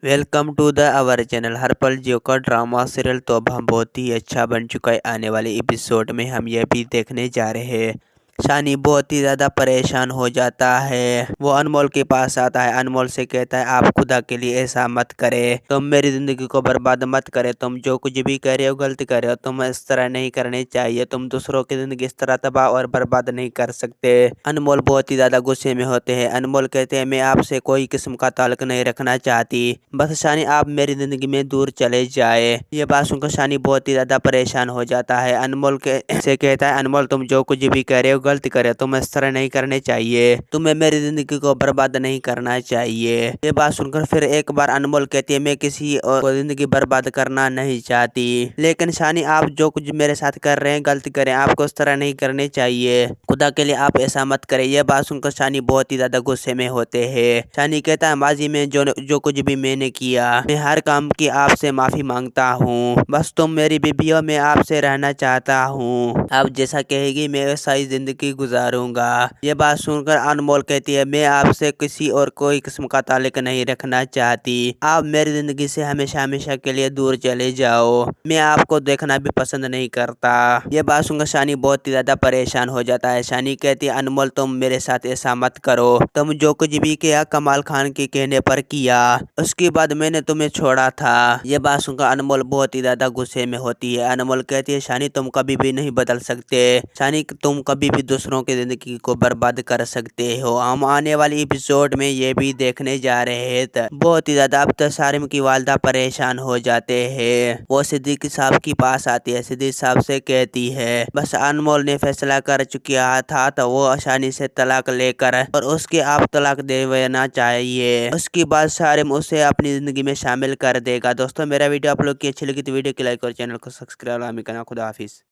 Welcome to the our channel. हर पल जियो का ड्रामा सीरियल तो अब हम बहुत ही अच्छा बन चुका है। आने वाले एपिसोड में हम ये भी देखने जा रहे हैं। शानी बहुत ही ज़्यादा परेशान हो जाता है। वो अनमोल के पास आता है, अनमोल से कहता है आप खुदा के लिए ऐसा मत करे, तुम मेरी ज़िंदगी को बर्बाद मत करे, तुम जो कुछ भी कर रहे हो गलत कर रहे हो, तुम इस तरह नहीं करनी चाहिए, तुम दूसरों की ज़िंदगी इस तरह तबाह और बर्बाद नहीं कर सकते। अनमोल बहुत ही ज़्यादा गुस्से में होते हैं। अनमोल कहते हैं मैं आपसे कोई किस्म का ताल्लुक नहीं रखना चाहती, बस शानी आप मेरी ज़िंदगी में दूर चले जाए। ये बात सुनकर शानी बहुत ही ज़्यादा परेशान हो जाता है। अनमोल के से कहता है अनमोल तुम जो कुछ भी कर रहे हो गलत कर रहे हो, तुम इस तरह नहीं करने चाहिए, तुम्हें मेरी ज़िंदगी को बर्बाद नहीं करना चाहिए। ये बात सुनकर फिर एक बार अनमोल कहती है मैं किसी और को ज़िंदगी बर्बाद करना नहीं चाहती, लेकिन शानी आप जो कुछ मेरे साथ कर रहे हैं गलत करें, आपको इस तरह नहीं करने चाहिए, खुदा के लिए आप ऐसा मत करें। यह बात सुनकर शानी बहुत ही ज्यादा गुस्से में होते हैं। शानी कहता है माजी में जो जो कुछ भी मैंने किया, मैं हर काम की आपसे माफी मांगता हूँ, बस तुम मेरी बीबी हो, मैं आपसे रहना चाहता हूँ, आप जैसा कहेगी मैं वैसा ही जिंदगी गुजारूंगा। ये बात सुनकर अनमोल कहती है मैं आपसे किसी और कोई किस्म का ताल्लुक नहीं रखना चाहती, आप मेरी जिंदगी से हमेशा हमेशा के लिए दूर चले जाओ, मैं आपको देखना भी पसंद नहीं करता। ये बात सुनकर शानी बहुत ही ज्यादा परेशान हो जाता है। शानी कहती है अनमोल तुम मेरे साथ ऐसा मत करो, तुम जो कुछ भी किया कमाल खान के कहने पर किया, उसके बाद मैंने तुम्हें छोड़ा था। ये बात सुनकर अनमोल बहुत ही ज्यादा गुस्से में होती है। अनमोल कहती है शानी तुम कभी भी नहीं बदल सकते, शानी तुम कभी भी दूसरों की जिंदगी को बर्बाद कर सकते हो। हम आने वाली एपिसोड में ये भी देखने जा रहे हैं। बहुत ही ज्यादा अब तो सारिम की वालदा परेशान हो जाते हैं। वो सिद्दीक साहब के पास आती है, सिद्दीक साहब से कहती है बस अनमोल ने फैसला कर चुका था तो वो आसानी से तलाक लेकर और उसके आप तलाक देना चाहिए, उसके बाद सारिम उसे अपनी जिंदगी में शामिल कर देगा। दोस्तों मेरा वीडियो आप लोग की अच्छी लगी तो वीडियो को लाइक और चैनल को सब्सक्राइब करना। खुदा हाफिज।